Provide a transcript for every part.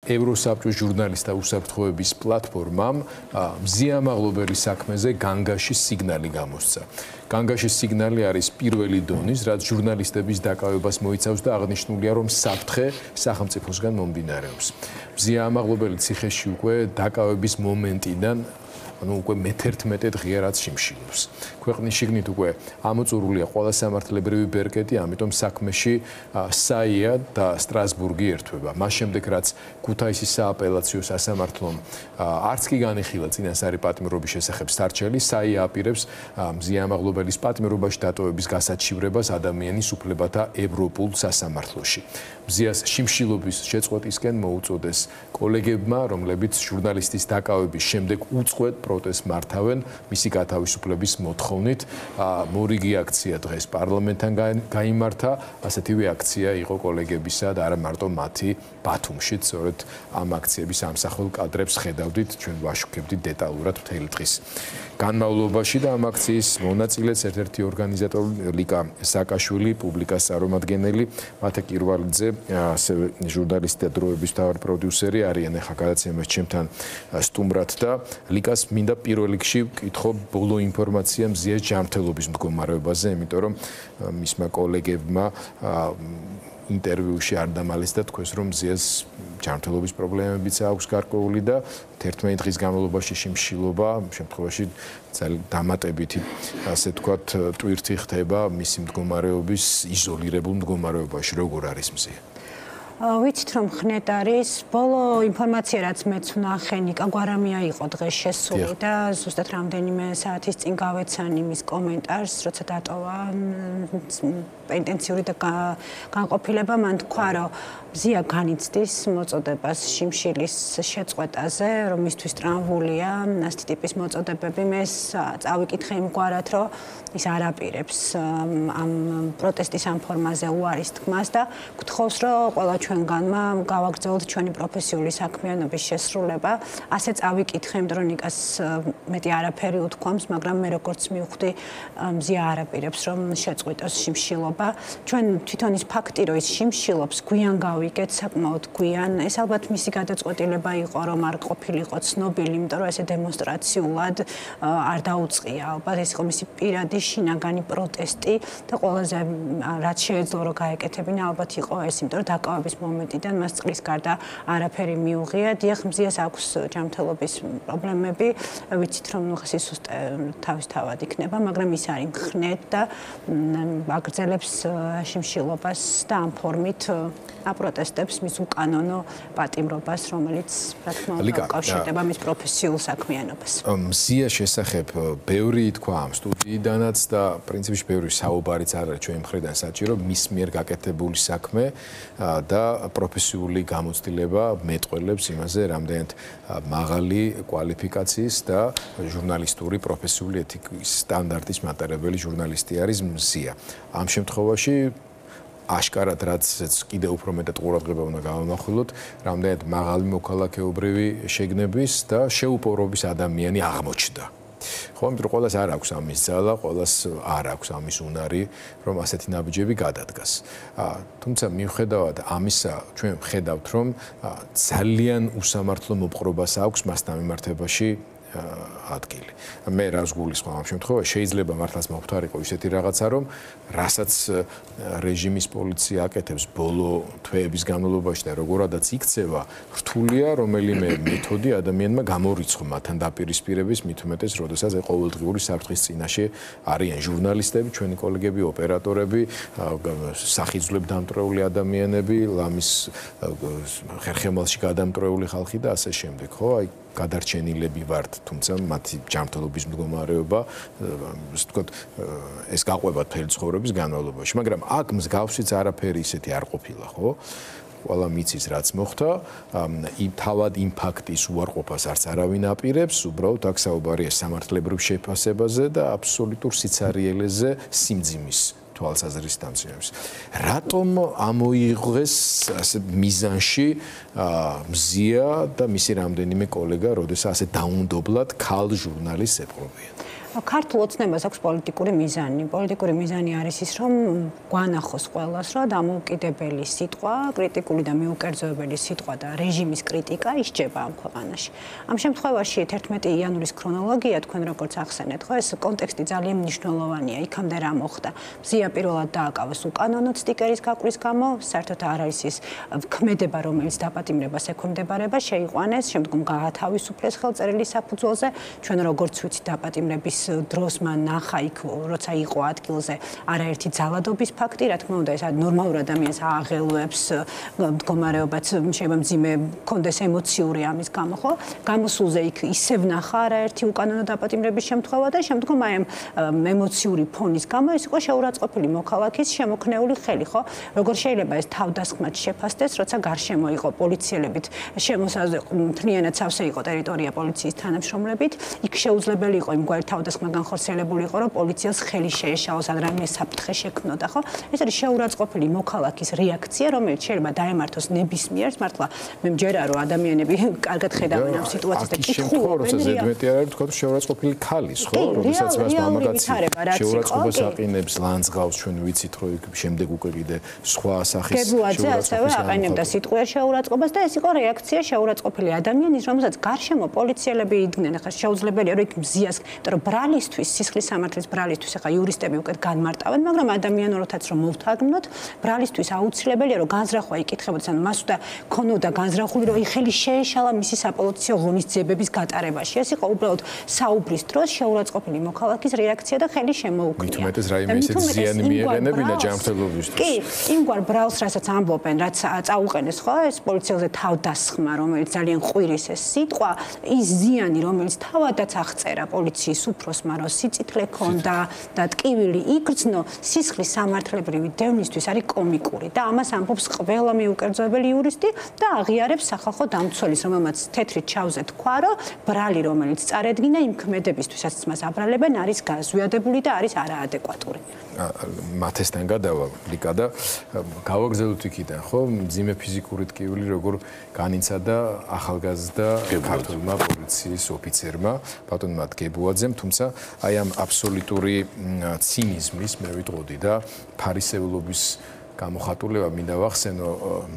ევროსაბჭოს ჟურნალისტთა უსაფრთხოების პლატფორმამ მზიამაღლობელი საქმეზე განგაშის სიგნალი გამოსცა. განგაშის სიგნალი არის პირველი დონის, რაც ჟურნალისტების დაკავებას მოიცავს და აღნიშნულია, რომ საფრთხე სახელმწიფოსგან მომდინარეობს. მზიამაღლობელი ციხეში უკვე დაკავების მომენტიდან უკვე მე-11 ღიარად შიმშილობს. ქვეყნის შიგნით უკვე ამოწურულია ყველა სამართლებრივი ბერკეტი, ამიტომ საქმეში საია და სტრასბურგი ერთვება. მას შემდეგ, რაც ქუთაისის სააპელაციო სასამართლომ არც კი განიხილა წინასწარი პატიმრობის შესახებ სარჩელი, საია აპირებს მზიამაღლობელის პატიმრობაში დატოვების გასაჩივრებას ადამიანის უფლებათა ევროპულ სასამართლოში. მზიას შიმშილობის შეწყვეტისკენ მოუწოდეს კოლეგებმა, რომლებიც ჟურნალისტის დაკავების შემდეგ უწყვეტ პროტესტს მართავენ მისი გათავისუფლების მოთხოვნით. მორიგი აქცია დღეს პარლამენტთან გაიმართა, ასეთივე აქცია იყო კოლეგებისა და არა მარტო მათი ბათუმშიც, სწორედ ამ აქციების ამსახველ კადრებს ხედავდით, ჩვენ ვაშუქებდით დეტალურად მთელი დღის განმავლობაში და ამ აქციის მონაწილეც ერთ-ერთი ორგანიზატორი ლიკა საკაშვილი, პუბლიკას წარმომადგენელი, მათე კირვალიძე, ასევე ჟურნალისტი და დროების მთავარი პროდიუსერი არიან ახლა გადაცემას ჩემთან სტუმრად და ლიკას მინდა პირველ რიგში ვკითხო ბოლო ინფორმაცია მზიას ჯანმრთელობის მდგომარეობაზე, იმიტომ რომ მისმა კოლეგებმა ინტერვიუში არ დამალეს და თქვეს, რომ მზიას ჯანმრთელობის პრობლემებიც აქვს გარკვეული და 11 დღის განმავლობაში შიმშილობა, შემთხვევაში დამატებითი, ასე ვთქვათ, ტვირთი ხდება მისი მდგომარეობის იზოლირებულ მდგომარეობაში, როგორ არის მზია? ვიცით რომ ხნეთ არის ბოლო ინფორმაცია რაც მეც ვნახე ნიკა გვარამია იყო დღეს შესული და ზუსტად რამდენიმე საათის წინ გავეცან იმის კომენტარს როცა დატოვა ინტენსიური და განყოფილება მან თქვა რომ მზია განიცდის მოწოდებას შიმშილის შეწყვეტაზე რომ მისთვის ტრამვულია ასეთი ტიპის მოწოდებები მე წავიკითხე იმგვარად რომ ის არ აპირებს ამ პროტესტის ამ ფორმაზე უარის თქმას და გთხოვს რომ ყველა ჩვენგანმა გავაგრძელოთ ჩვენი პროფესიული საქმიანობის შესრულება. ასე წავიკითხე, იმიტომ რომ ნიკას მეტი არაფერი უთქვამს, მაგრამ მე როგორც მივხვდი, მზია არ აპირებს რომ შეწყვიტოს შიმშილობა. ჩვენ თვითონ ის ფაქტი, რომ ის შიმშილობს, გვიან გავიგეთ, საკმაოდ გვიან. ეს ალბათ მისი გადაწყვეტილება იყო, რომ არ ყოფილიყო ცნობილი, იმიტომ რომ ესე დემონსტრაციულად არ დაუწყია. ალბათ ეს იყო მისი პირადი შინაგანი პროტესტი და ყველაზე რაც შეეძლო რომ გაეკეთებინა, ალბათ იყო ეს, იმიტომ რომ დაკავების მომენტიდან მას წყლის გარდა არაფერი მიუღია. დიახ, მზიას აქვს ჯანმრთელობის პრობლემები. ვიცით რომ სისუსტე თავისთავად იქნება, მაგრამ ის არის მხნედ და აგრძელებს შიმშილობას და ამ ფორმით აპროტესტებს მის უკანონო პატიმრობას, რომელიც რა თქმა უნდა უკავშირდება მის პროფესიულ საქმიანობას. მზიას შესახებ ბევრი თქვა ამ სტუდიიდანაც და პრინციპში ბევრი საუბარიც არ არის ჩვენი მხრიდან საჭირო, მის მიერ გაკეთებული საქმე და პროფესიული გამოცდილება მეტყველებს იმაზე, რამდენად მაღალი კვალიფიკაციის და ჟურნალისტური პროფესიული ეთიკის სტანდარტის მატარებელი ჟურნალისტი არის მზია. ამ შემთხვევაში აშკარად რაც კიდევ უფრო მეტად ყურადღება უნდა გავამახვილოთ, რამდენად მაღალი მოქალაქეობრივი შეგნების და შეუპოვრობის ადამიანი აღმოჩნდა. ხო, იმიტომ ყველას არ აქვს ამის ძალა, ყველას არ აქვს ამის უნარი, რომ ასეთი ნაბიჯები გადადგას. თუმცა მიუხედავად ამისა, ჩვენ ვხედავთ, რომ ძალიან უსამართლო მოპყრობას აქვს მასთან მიმართებაში ადგილი. მე რას გულისხმობ ამ შემთხვევაში, შეიძლება მართლაც მოხდარიყო ისეთი რაღაცა, რომ რასაც რეჟიმის პოლიცია აკეთებს ბოლო თვეების განმავლობაში და როგორადაც იქცევა, რთულია რომელიმე მეთოდი ადამიანმა გამორიცხო მათთან დაპირისპირების, მით უმეტეს, როდესაც ყოველდღიური საფრთხის წინაშე არიან ჟურნალისტები, ჩვენი კოლეგები, ოპერატორები, სახიძვლებ დამტვრეული ადამიანები, ლამის ხერხემალში გადამტვრეული ხალხი და ასე შემდეგ, ხო? აი გადარჩენილები ვართ, თუმცა მათი ჯანმრთელობის მდგომარეობა, ასე ვთქვათ, ეს გაყვება მთელი ცხოვრების განმავლობაში, მაგრამ აქ მსგავსიც არაფერი ისეთი არ ყოფილა, ხო? ყველა მიცის რაც მოხდა, თავად იმ ფაქტის უარყოფას არც არავინ აპირებს, უბრალოდ აქ საუბარია სამართლებრივ შეფასებაზე და აბსოლუტურ სიცარიელეზე სიმძიმის თვალსაზრისით დამცინებს. რატომ ამოიღეს ასე მიზანში მზია და მისი რამდენიმე კოლეგა, როდესაც ასე დაუნდობლად ქალ ჟურნალისტს ეპყრობიან? ქართულ ოცნებას აქვს პოლიტიკური მიზანი. პოლიტიკური მიზანი არის ის, რომ გვანახოს ყველას, რომ დამოუკიდებელი სიტყვა, კრიტიკული და მიუკერძოებელი სიტყვა და რეჟიმის კრიტიკა ისჯება ამ ქვეყანაში. ამ შემთხვევაში 11 იანვრის ქრონოლოგია, თქვენ როგორც ახსენეთ, ხო, ეს კონტექსტი ძალიან მნიშვნელოვანია. იქამდე რა მოხდა? მზია პირველად დააკავეს უკანონოდ სტიკერის გაკვრის გამო, საერთოდ არ არის ის ქმედება, რომელიც დაპატიმრებას ექვემდებარება, შეიყვანეს, შემდგომ გაათავისუფლეს ხელწერილი საფუძველზე. ჩვენ როგორც ვიცით, დაპატიმრების დროს მან ნახა იქ, როცა იყო ადგილზე არაერთი ძალადობის ფაქტი, რა თქმა უნდა, ეს ნორმალურ ადამიანს ააღელვებს, მდგომარეობაც შეიძლება მძიმე კონდეს ემოციური ამის გამო, ხო? გამოსულზე იქ ისევ ნახა არაერთი უკანონო დაპატიმრების შემთხვევა და შემდგომ აი ამ ემოციური ფონის გამო ეს იყო შეურაცხყოფილი მოქალაქის შემოქნეული ხელი, ხო? როგორ შეიძლება ეს თავდასხმად შეფასდეს, როცა გარშემო იყო პოლიციელებით შემოსაზე მთლიანად სავსე იყო ტერიტორია პოლიციის თანამშრომლებით, იქ შეუძლებელი იყო იმგვარი თავდასხმა განხორციელებული იყო, რომ პოლიციას ხელი შეეშალოს, ან რაიმე საფრთხე შექმნოდა, ხო? ეს არის შეურაცხყოფილი მოქალაქის რეაქცია, რომელიც შეიძლება დაემართოს ნებისმიერს, მართლა მე მჯერა რომ ადამიანები კარგად ხედავენ ამ სიტუაციას და კითხულობენ, როცა ზედმეტი არ არის თქვა შეურაცხყოფილი ქალის, ხო? როდესაც მას მამაკაცი შეურაცხყოფას აყინებს, ლანძღავს, ჩვენ ვიცით, რომ შემდეგ უკვე კიდე სხვა სახის გებუაძე ასევე აყენებდა სიტყვიერ შეურაცხყოფას და ეს იყო რეაქცია შეურაცხყოფილი ადამიანის, რომელსაც გარშემო პოლიციელები იდგნენ. ახლა შეუძლებელია რომ იქ მზიას, იმიტომ რომ ბრალისთვის, სისხლის სამართლის ბრალისთვის, ახლა იურისტები უკვე განმარტავენ, მაგრამ ადამიანურთაც რომ მოვთარგმნოთ, ბრალისთვის აუცილებელია რომ განზრახვა იკითხებოდეს, ანუ მას უნდა ქონოდა განზრახული, რომ ხელი შეეშალა მისი საპოლიციო ღონისძიებების გატარებაში. ეს იყო უბრალოდ საუბრის დროს შეურაცხყოფილი მოქალაქის რეაქცია და ხელი შემოუქმნია. მით უმეტეს რაიმე ისეთი ზიანი მიეღენებინა ჯანმრთელობისთვის. კი, იმგვარ ბრალს, რასაც ამბობენ, რაც წაუყენეს, ხო, ეს პოლიციელზე თავდასხმა, რომელიც ძალიან ყვირის ეს სიტყვა, ის ზიანი, რომელიც თავადაც აღწერა პოლიციის უფროსმა, რომ სიწითლე ქონდა და ტკივილი იგრძნო, სისხლის სამართლებრივი დევნისთვის არის კომიკური და ამას ამბობს ყველა მიუკერძოებელი იურისტი და აღიარებს სახალხო დამცველის, რომელმაც თეთრი ჩავზე თქვა, რომ ბრალი, რომელიც წარედგინა იმ ქმედებისთვისაც მას აბრალებენ, არის გაზვიადებული და არის არაადეკვატური. მათესთან გადავა ლიკა და გავაგზავნოთ იქიდან, ხო? მძიმე ფიზიკური ტკივილი როგორ განიცადა ახალგაზრდა ქართველმა პოლიციის ოფიცერმა, ბატონმა გებუაძემ, თუმცა აი ამ აბსოლუტური ცინიზმის მე ვიტყოდი და ფარისეულობის გამოხატულება მინდა ვახსენო,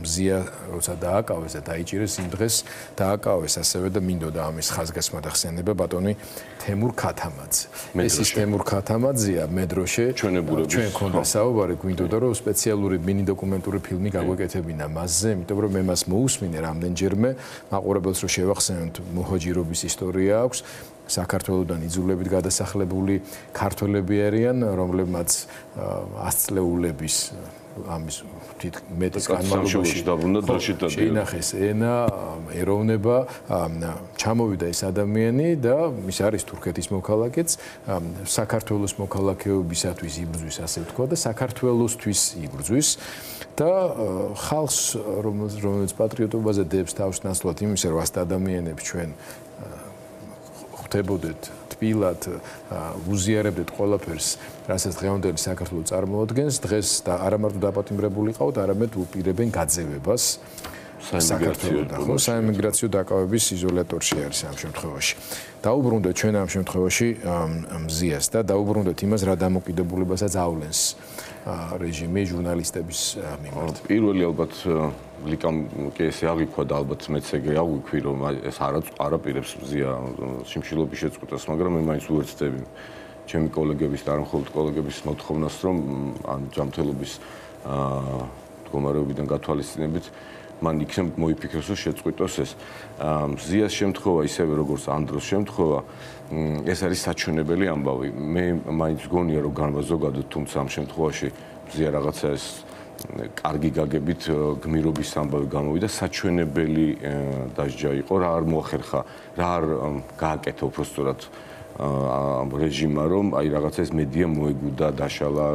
მზია როცა დააკავეს და დაიჭირეს იმ დღეს დააკავეს ასევე და მინდოდა ამის ხაზგასმა და ხსენება ბატონი თემურ ქათამაძე. ეს ის თემურ ქათამაძეა მე დროშე ჩვენ ქონდა საუბარი, გვინდოდა რომ სპეციალური მინი დოკუმენტური ფილმი გაგვეკეთებინა მასზე, იმიტომ რომ მე მას მოусმინე რამდენჯერმე, მაყურებელს რო შევახსენოთ, მოჰოჯირობის ისტორია აქვს. საქართველოსდან იძულებით გადასახლებული ქართველები არიან, რომლებმაც 100 წლეულების ამის მეტის განმავლობაში დაბრუნდა დროში და შეინახეს ენა, ეროვნება, ჩამოვიდა ეს ადამიანი და ის არის თურქეთის მოქალაქეც, საქართველოს მოქალაქეობისათვის იბრძვის, ასე ვთქვა და საქართველოსთვის იბრძვის და ხალხს, რომელიც პატრიოტობაზე დებს თავს ნაცვლად იმისა, რომ 100 ადამიანებს ჩვენ ხვდებოდეთ თბილად, უზიარებდეთ ყველაფერს, რასაც დღევანდელი საქართველო წარმოადგენს, დღეს და არა მარტო დაპატიმრებული ყავთ, არამედ უპირებენ გაძევებას საქართველოს საემიგრაციო დაკავების იზოლატორში არის ამ შემთხვევაში. დაუბრუნდეთ ჩვენ ამ შემთხვევაში მზიას და დაუბრუნდეთ იმას, რა დამოკიდებულებასაც ავლენს რეჟიმი ჟურნალისტების მიმართ. პირველი ალბათ ლიკამ კი ესე აღიქვა და ალბათ მეც ეგრე აღვიქვი, რომ ეს არაპირებს მზია შიმშილობის შეწყვეტას, მაგრამ მე მაინც უერთდები ჩემი კოლეგების და არა მხოლოდ კოლეგების მოთხოვნას, რომ ან ჯანმრთელობის მდგომარეობიდან გათვალისწინებით მან იქნებ მოიფიქროს, რომ შეწყვიტოს ეს. მზიას შემთხვევა ისევე როგორც ამ დროს შემთხვევა, ეს არის საჩვენებელი ამბავი. მე მაინც გონია, რომ განვაზოგადოთ, თუმცა ამ შემთხვევაში მზია რაღაცა ეს კარგი გაგებით გმირობის ამბავი გამოვიდა, საჩვენებელი დასჯა იყო, რა არ მოახერხა, რა არ გააკეთა უბრალოდ რეჟიმმა, რომ აი რაღაცა ეს მედია მოეგუდა, დაშალა,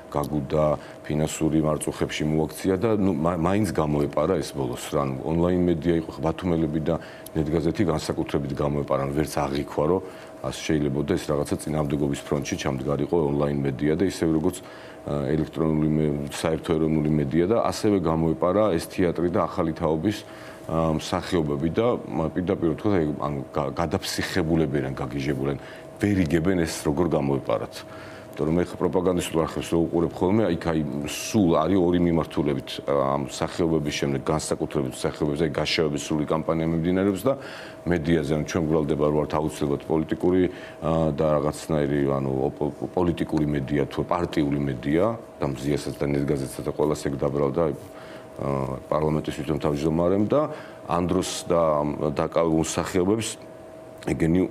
გაგუდა, ფინანსური მარწუხებში მოაქცია და ნუ მაინც გამოეპარა ეს ბოლოს. ანუ ონლაინ მედია იყო, ბათუმელები და ნეტგაზეთი განსაკუთრებით გამოეპარა, ვერც აღიქვა, რომ ასე შეიძლება და ეს რაღაცა წინააღმდეგობის ფრონტში ჩამდგარიყო ონლაინ მედია და ისევე როგორც ელექტრონული საერთო ეროვნული მედია და ასევე გამოეპარა ეს თეატრი და ახალი თაობის მსახიობები და პირდაპირ ვთქვათ, ანუ გადაფსიხებულები ან გაგიჟებულენ, ვერ იგებენ ეს როგორ გამოეპარათ. იმიტომ რომ ეხლა პროპაგანდისტულ არხებს რო უყურებ ხოლმე, იქ სულ არის ორი მიმართულებით ამ მსახიობების შემდეგ განსაკუთრებით მსახიობებზე გაშევების სრული კამპანია მიმდინარეობს და მედიაზე ჩვენ გვრალდება რომ ვართ აუცილებლად პოლიტიკური და რაღაცნაირი პოლიტიკური მედია თუ პარტიული მედია და მზიასაც და ნეტგაზეთსაც და ყველას ეგ დაბრალდა პარლამენტის თავმჯდომარემ და ამ დროს და მსახიობებს ეგენი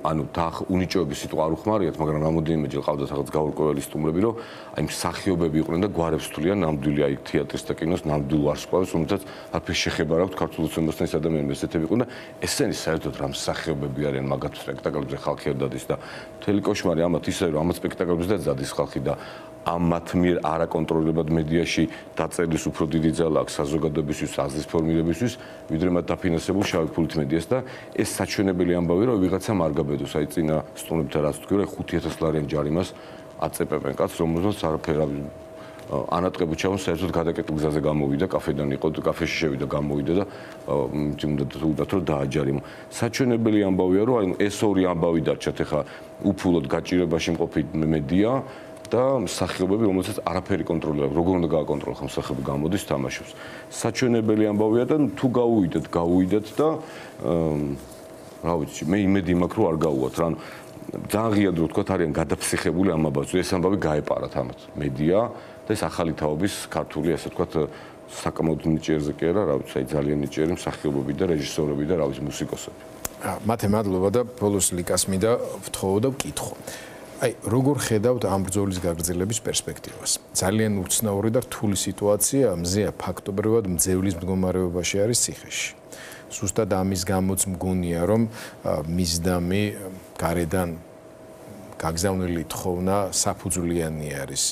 უნიჭოების სიტყვა არ უხმარიათ, მაგრამ რამოდენიმეჯერ ყავდათ რაღაც გაურკვეველი სტუმრები, რომ აი მსახიობები იყვნენ და გვარებს თვლიან ნამდვილი აი თეატრის და კინოს ნამდვილ ვარსკვლავებს, რომელთაც არაფერი შეხება არ აქვს ქართულ ცნობასთან ეს ადამიანები ესეთები იყვნენ და ესენი საერთოდ რა მსახიობები არიან მაგათ სპექტაკლებზე ხალხი არ დადის და მთელი კოშმარი ამათ ისე რომ ამათ სპექტაკლებზე დადის ხალხი და ამათ მიერ არაკონტროლებად მედიაში დაწერის უფრო დიდი ძალა აქვს საზოგადოებისთვის, აზრის ფორმირებისთვის, ვიდრე მათ დაფინანსებულ შავი ფულით მედიას და ეს საჩვენებელი ამბავი რომ ვიღაცამ არ გაბედოს, აი წინა სტუმრებთან რაც თქვი, რომ 5,000 ლარიან ჯარიმას აწეპებენ კაცს, რომელსაც არაფერი ანატყებუჩ ჩავონ საერთოდ გადაკეტილ გზაზე გამოვიდა, კაფედან იყო, კაფეში შევიდა, გამოვიდა და უნდა რომ დააჯარიმო. საჩვენებელი ამბავია, რომ აი ეს ორი ამბავი დარჩათ ახლა უფულოდ გაჭირებაში მყოფი მედია და მსახიობები, რომელსაც არაფერი კონტროლება, როგორ უნდა გააკონტროლოს ხომ მსახიობი გამოდის თამაშობს. საჩვენებელი ამბავია და თუ გაუვიდეთ და რა ვიცი, მე იმედი მაქვს რომ არ გაუვათ, რა ძალიან ღიად რო თქვა არიან გადაფსიხებული ამ ამბავს, ეს ამბავი გაეპარათ ამათ მედია და ეს ახალი თაობის ქართული ასე თქვა საკმაოდ ნიჭიერზე კი არა, რა ვიცი, აი ძალიან ნიჭიერი მსახიობები და რეჟისორები და რა ვიცი, მუსიკოსები. მათე მადლობა და ბოლოს ლიკას მინდა ვთხოვო და ვკითხო. აი, როგორ ხედავთ ამ ბრძოლის გაგრძელების პერსპექტივას? ძალიან უცნაური და რთული სიტუაცია, მზეა ფაქტობრივად მძევლის მდგომარეობაში არის ციხეში. ზუსტად ამის გამოც მგონია, რომ მისდამი გარედან გაგზავნილი თხოვნა საფუძვლიანი არის.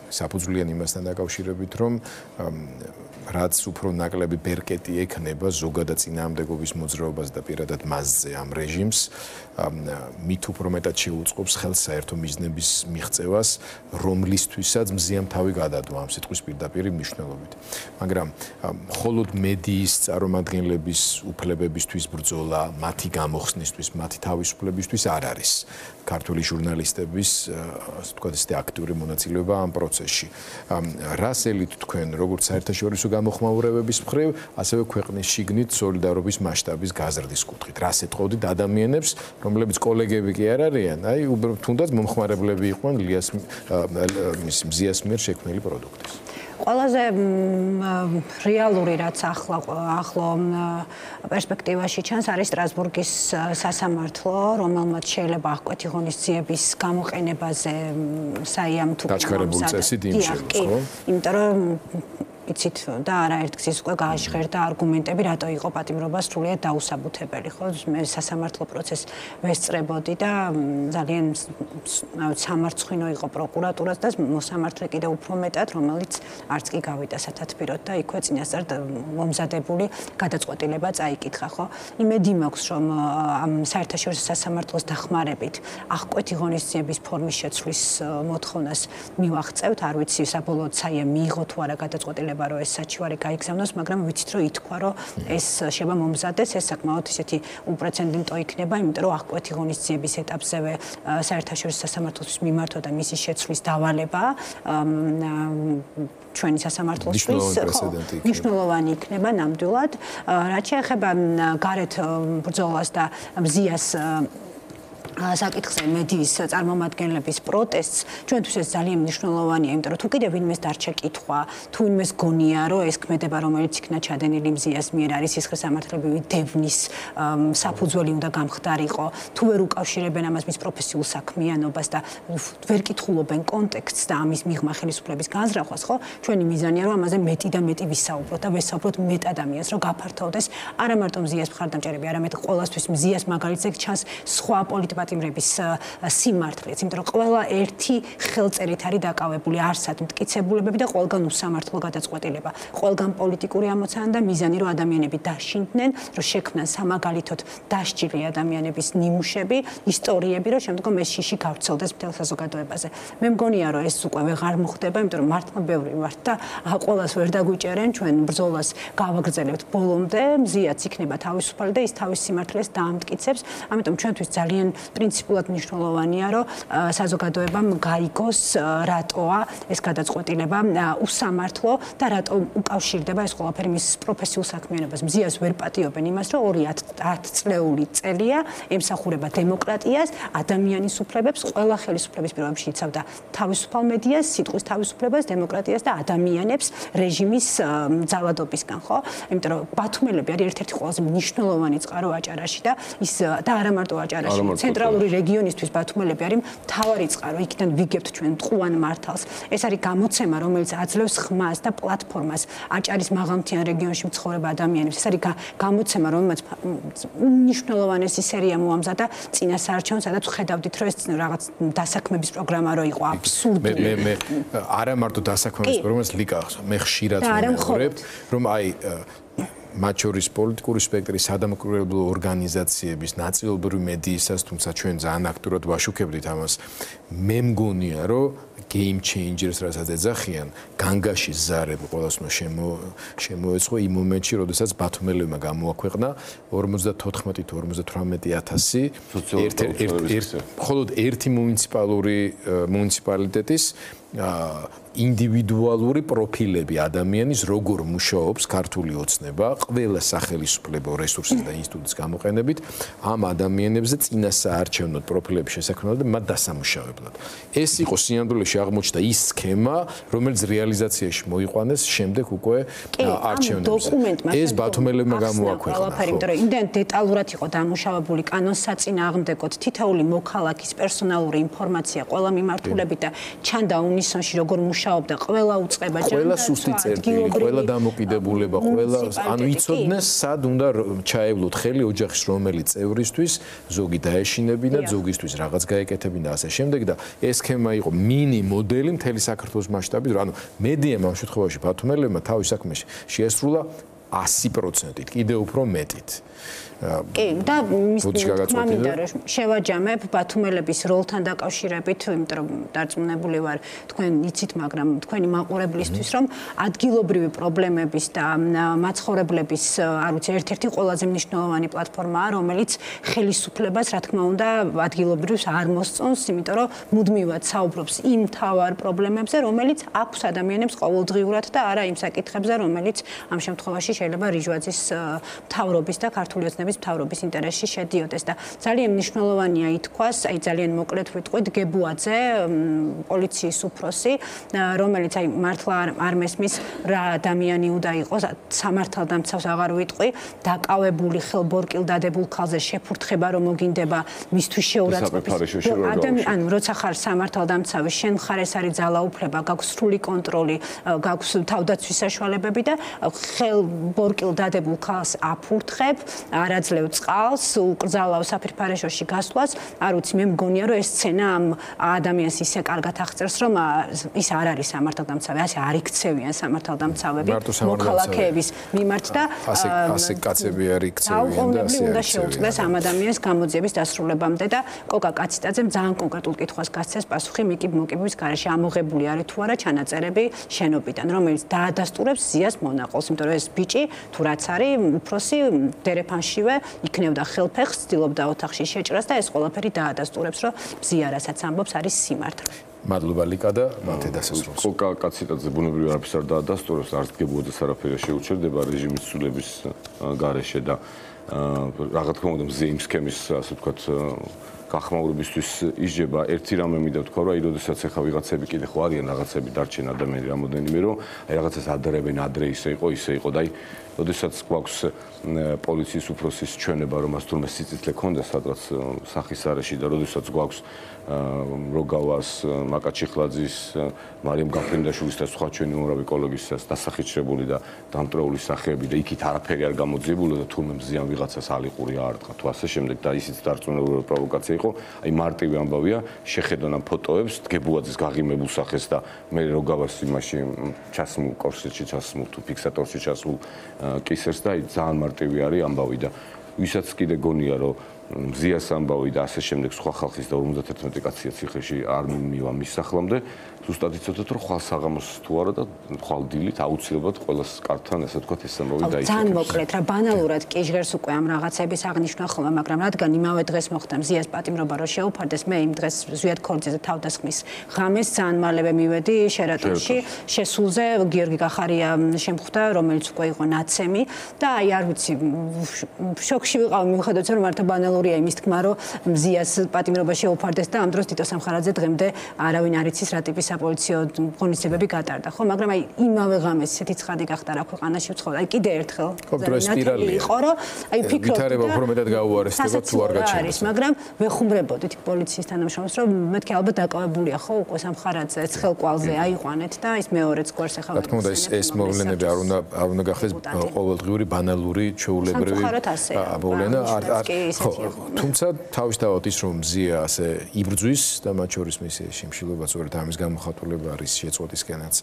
საფუძვლიანი იმასთან დაკავშირებით, რომ რაც უფრო ნაკლები ბერკეტი ექნება ზოგადად წინააღმდეგობის მოძრაობას და პირადად მასზე ამ რეჟიმს, მით უფრო მეტად შეუწყობს ხელს საერთო მიზნების მიღწევას, რომლისთვისაც მზიამ თავი გადადო ამ სიტყვის პირდაპირ მნიშვნელობით. მაგრამ მხოლოდ მედიის წარმომადგენლების უფლებებისთვის ბრძოლა, მათი გამოხსნისთვის, მათი თავისუფლებისთვის არ არის. ქართული ჟურნალისტების, ასე ვთქვათ, აქტიური მონაწილეობა ამ პროცესში. რას ელით თქვენ, როგორც საერთაშორისო გამოხმაურებების მხრივ, ასევე ქვეყნის შიგნით სოლიდარობის მასშტაბის გაზრდის კუთხით. რას ეთყოდით ადამიანებს, რომლებიც კოლეგები კი არ არიან, აი უბრალოდ თუნდაც მომხმარებლები იყვნენ მზიას მიერ შექმნილი პროდუქტის. ყველაზე რეალური რაც ახლო პერსპექტივაში ჩანს არის სტრასბურგის სასამართლო, რომელმაც შეიძლება აღკვეთ ღონისძიების გამოყენებაზე საიამ თუ დაჩქარებული წესით იმშევა, ხო? იმიტომ რომ იცით და არაერთ გზის უკვე გააჟღერდა არგუმენტები, რატო იყო პატიმრობა სრულიად დაუსაბუთებელი, ხო? მე სასამართლო პროცესს ვესწრებოდი და ძალიან სამარცხვინო იყო პროკურატურაც და მოსამართლე კიდევ უფრო მეტად, რომელიც არც კი გავიდა სათათბიროდ და იქვე წინასწარ მომზადებული გადაწყვეტილება წაიკითხა, ხო? იმედი მაქვს, რომ ამ საერთაშორისო სასამართლოს დახმარებით აღკვეთი ღონისძიების ფორმის შეცვლის მოთხოვნას მივაღწევთ, არ ვიცი საბოლოოდ საია მიიღო თუ არა გადაწყვეტილება რომ ეს საჩივარი გაიგზავნოს, მაგრამ ვიცით რომ ითქვა რომ ეს შეიძლება მომზადდეს, ეს საკმაოდ ისეთი უპრეცედენტო იქნება, იმიტომ რომ აღკვეთი ღონისძიების ეტაპზევე საერთაშორისო სასამართლოს მიმართვა და მისი შეცვლის დავალება ჩვენი სასამართლოსთვის მნიშვნელოვანი იქნება ნამდვილად. რაც შეეხება გარეთ ბრძოლას და მზიას საკითხზე მედიის წარმომადგენლების პროტესტს ჩვენთვის ეს ძალიან მნიშვნელოვანია, იმიტომ რომ თუ კიდევ ვინმეს დარჩა კითხვა, თუ ვინმეს გონია, რომ ეს ქმედება, რომელიც იქნა ჩადენილი მზიას მიერ არის სისხლისამართლებრივი დევნის საფუძველი უნდა გამხდარიყო, თუ ვერ უკავშირებენ ამას მის პროფესიულ საქმიანობას და ვერ კითხულობენ კონტექსტს და ამის მიღმა ხელისუფლების განზრახვას, ხო? ჩვენი მიზანია რომ ამაზე მეტი და მეტი ვისაუბროთ და ვესაუბროთ მეტ ადამიანს, რომ გაფართოვდეს არა მარტო მზიას მხარდამჭერები, არამედ ყოველთვის მზიას მაგალითზე ჩანს სხვა პოლიტიკა პატიმრების სიმართლეც, იმიტომ რომ ყველა ერთი ხელწერით არის დაკავებული არსად მტკიცებულებები და ყველგან უსამართლო გადაწყვეტილება. ყველგან პოლიტიკური ამოცანა და მიზანი, რომ ადამიანები დაშინდნენ, რომ შექმნან სამაგალითოდ დასჯილი ადამიანების ნიმუშები, ისტორიები, რომ შემდგომ ეს შიში გავრცელდეს მთელ საზოგადოებაზე. მე მგონია, რომ ეს უკვე ვეღარ მოხდება, იმიტომ რომ მართლა ბევრი ვართ და ყველას ვერ დაგვიჭერენ, ჩვენ ბრძოლას გავაგრძელებთ ბოლომდე, მზიაც იქნება თავისუფალი და ის თავის სიმართლეს დაამტკიცებს. ამიტომ ჩვენთვის ძალიან პრინციპულად მნიშვნელოვანია, რომ საზოგადოებამ გაიგოს რატოა ეს გადაწყვეტილება უსამართლო და რატო უკავშირდება ეს ყველაფერი მის პროფესიულ საქმიანობას. მზიას ვერ პატიობენ იმას, რომ 2-10 წლეული წელია ემსახურება დემოკრატიას, ადამიანის უფლებებს, ყველა ხელისუფლების პირობებში იცავდა თავისუფალ მედიას, სიტყვის თავისუფლებას, დემოკრატიას და ადამიანებს რეჟიმის ძალადობისგან, ხო? იმიტომ რომ ბათუმელები არის ერთ-ერთი ყველაზე მნიშვნელოვანი წყარო აჭარაში და ის და არა მარტო აჭარაში, ცენტრალური რეგიონისთვის ბათუმელები არის მთავარი წყარო, იქიდან ვიგებთ ჩვენ მტყუან მართალს. ეს არის გამოცემა, რომელიც აძლევს ხმას და პლატფორმას აჭარის მაღალმთიან რეგიონში მცხოვრებ ადამიანებს. ეს არის გამოცემა, რომელმაც უნიშნულოვანესი სერია მოამზადა წინა საარჩევნო, სადაც ხედავდით, რომ ეს რაღაც დასაქმების პროგრამა რო იყო აბსურდი. მე არა მარტო დასაქმების პროგრამას ლიკა მე ხშირად ვიმეორებ, რომ აი მათ შორის პოლიტიკური სპექტრის სადამკვირვებლო ორგანიზაციების ნაწილობრივი მედიისას, თუმცა ჩვენ ძალიან აქტიურად ვაშუქებდით ამას. მე მგონია, რომ game changers რასაც ეძახიან, განგაში ზარები ყველას უნდა შემოეწყო იმ მომენტში, როდესაც ბათუმელებმა გამოაქვეყნა 54-58,000 მხოლოდ ერთი მუნიციპალიტეტის ინდივიდუალური პროფილები ადამიანის, როგორ მუშაობს ქართული ოცნება, ყველა სახელმწიფო რესურსის და ინსტიტუტის გამოყენებით ამ ადამიანებზე წინასაარჩევნო პროფილების შესაქმნელად და მათ დასამუშავებლად. ეს იყო სინამდვილეში აღმოჩნდა ის სქემა, რომელიც რეალიზაციაში მოიყვანეს შემდეგ უკვე არჩევნებზე. ეს ბათუმელებმა გამოაქვეყნა. იმიტომ რომ იმდენ დეტალურად იყო დამუშავებული კანონსაწინააღმდეგოდ თითოეული მოქალაქის პერსონალური ინფორმაცია ყველა მიმართულებით და ჩანდა უნისონში როგორ მუშაობდა ყველა უწყება ჯანდაცვა, ყველა სუსტი წერტილი, ყველა დამოკიდებულება, ყველა ანუ იცოდნენ სად უნდა ჩაევლოთ ხელი ოჯახის რომელი წევრისთვის, ზოგი დაეშინებინა, ზოგისთვის რაღაც გაეკეთებინა და ასე შემდეგ და ეს სქემა იყო მინი მოდელი მთელი საქართველოს მასშტაბით, ანუ მედიამ ამ შემთხვევაში ბათუმელებმა თავის საქმეში შეესრულა 100%-ით, კიდევ უფრო მეტით. კი, და მის თქმამინდა რომ შევაჯამებ ბათუმელების როლთან დაკავშირებით, იმიტომ რომ დარწმუნებული ვარ, თქვენ იცით, მაგრამ თქვენი მაყურებლისთვის, რომ ადგილობრივი პრობლემების და მაცხოვრებლების, არ ვიცი, ერთ-ერთი ყველაზე მნიშვნელოვანი პლატფორმაა, რომელიც ხელისუფლებას, რა თქმა უნდა, ადგილობრივს არ მოსწონს, იმიტომ რომ მუდმივად საუბრობს იმ მთავარ პრობლემებზე, რომელიც აქვს ადამიანებს ყოველდღიურად და არა იმ საკითხებზე, რომელიც ამ შემთხვევაში შეიძლება რიჟვაძის მთავრობის და ქართული ოცნების მთავრობის ინტერესში შედიოდეს და ძალიან მნიშვნელოვანია ითქვას, აი ძალიან მოკლედ ვიტყვით გებუაძე, პოლიციის უფროსი, რომელიც აი მართლა არ მესმის რა ადამიანი უნდა იყოს, სამართალდამცავს აღარ ვიტყვი, დაკავებული ხელბორკილ დადებულ ქალზე შეფურთხება რომ მოგინდება მისთვის შეურაცხყოფის. ანუ როცა ხარ სამართალდამცავი, შენ ხარ ეს არის ძალაუფლება, გაქვს სრული კონტროლი, გაქვს თავდაცვის საშუალებები და ხელბორკილ დადებულ ქალს აფურთხებ, არაძლევ წყალს, უკრძალავ საფირფარეშოში გასვლას, არ ვიცი, მე მგონია რომ ეს სცენა ამ ადამიანს ისე კარგად აღწერს, რომ ის არ არის სამართალდამცავი, ასე არ იქცევიან სამართალდამცავები მოქალაქეების მიმართ და ასე კაცები არ იქცევიან და ასე უნდა შეუწყდეს ამ ადამიანის გამოძიების დასრულებამდე და კოკა კაციტაძემ ძალიან კონკრეტულ კითხვას გასცეს პასუხი მოკიბმოკიბების გარეშე ამოღებული არის თუ არა ჩანაწერები შენობიდან, რომელიც დაადასტურებს ზიას მონაყოლს, იმიტომ რომ ეს ბიჭი თუ რაც არის უფროსი დერეფანშივე იქნევდა ხელფეხს, ცდილობდა ოთახში შეჭრას და ეს ყველაფერი დაადასტურებს, რომ ზია რასაც ამბობს არის სიმართლე. მადლობა ლიკა და მათე დასასრულს. კოკა კაციტაძე ბუნებრივი არაფერს არ დაადასტურებს, არც გებუაძეს არაფერი შეუჩერდება რეჟიმის ცვლილების გარეშე და რა თქმა უნდა მზე იმ სქემის, ასე ვთქვათ, გახმაურებისთვის ისჯება. ერთი რამე მინდა ვთქვა, რომ აი როდესაც ახლა ვიღაცები კიდე ხო არიან რაღაცები დარჩენ ადამიანები რამოდენიმე, რომ აი რაღაცას ადრებენ, ადრე ისე იყო და აი როდესაც გვაქვს პოლიციის უფროსის ჩვენება, რომ მას თურმე სიცოცხლე ქონდა სადღაც სახის არეში და როდესაც გვაქვს როგავას, მაკაჩიხლაძის, მარიამ გაფრინდაშვილის და სხვა ჩვენი უმრავი კოლეგისას დასახიჩრებული და დამტრეული სახეები და იქით არაფერი არ გამოძიებულა და თურმე მზიან ვიღაცას ალიყური აარტყა თუ ასე შემდეგ და ისიც დარწმუნებული პროვოკაცია იყო. აი მარტივი ამბავია, შეხედონ ამ ფოტოებს, დგებუაძის გაღიმებულ სახეს და მე როგავას იმაში ჩასმულ კორსეტში ჩასმულ თუ ფიქსატორში ჩასმულ კისერს და აი ძალიან მარტივი არის ამბავი და ვისაც კიდე გონია რომ მზიას ამბავი და ასე შემდეგ სხვა ხალხის და 51 კაცია ციხეში არ მივა მის სახლამდე ზუსტად იცოდეთ რომ ხვალ საღამოს თუ არა და ხვალ დილით აუცილებლად ყოველს კართან ესე თქვა ეს ამბავი დაიწყებს. ძალიან მოკლედ რა ბანალურად კი ჟღერს უკვე ამ რაღაცების აღნიშვნა ხოლმე, მაგრამ რადგან იმავე დღეს მოხდა მზიას პატიმრობა რომ შეუფარდეს, მე იმ დღეს ზვიად ქორძიზე თავდასხმის ღამეს ძალიან მალევე მივედი შერატონში, შესულზე გიორგი გახარია შემხვდა, რომელიც უკვე იყო ნაცემი და აი არ ვიცი შოკში ვიყავ მიუხედავად რომ მართლა ბანალურია იმის თქმა რომ მზიას პატიმრობა შეუფარდეს და ამ დროს თითო სამხარაძე დღემდე არავინ არ იცის რა ტიპის საპოლიციო ღონისძიებები გატარდა ხო, მაგრამ აი იმავე ღამეს ესეთი ცხადი გახდა რა ქვეყანაში უცხო აი კიდე ერთხელ იყო რომ აი ფიქრობ ვითარება უფრო მეტად გაუარესდება თუ არ გაჩნდეს, მაგრამ ვეხუმრებოდით პოლიციის თანამშრომლებს რომ მეთქი ალბათ დაკავებულია ხო უკვე სამხარაძე ხელკვალზე აიყვანეთ და ის მეორეც გვერს ახლა რა თქმა უნდა ეს მოვლენები არ უნდა გახდეს ყოველდღიური ბანალური ჩვეულებრივი მოვლენა თუმცა თავისთავად ის რომ მზია ასე იბრძვის და მათ შორის მისი შიმშილობაც უერთდა ამის გამოხატულება არის შეწყვეტისკენაც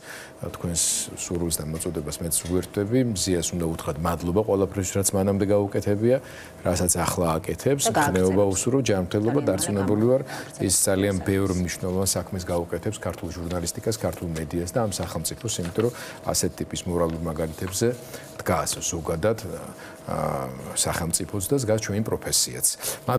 თქვენს სურვილს და მოწოდებას მეც ვუერთდები მზიას უნდა უთხრათ მადლობა ყველაფრის რაც მანამდე გაუკეთებია რასაც ახლა აკეთებს ხნეობა უსურო ჯანმრთელობა დარწმუნებული ვარ ის ძალიან ბევრ მნიშვნელოვან საქმეს გაუკეთებს ქართულ ჟურნალისტიკას ქართულ მედიას და ამ სახელმწიფოს იმიტომ რომ ასეთ ტიპის მორალურ მაგალითებზე დგას ზოგადად სახელმწიფოც და დგას ჩვენი პროფესიაც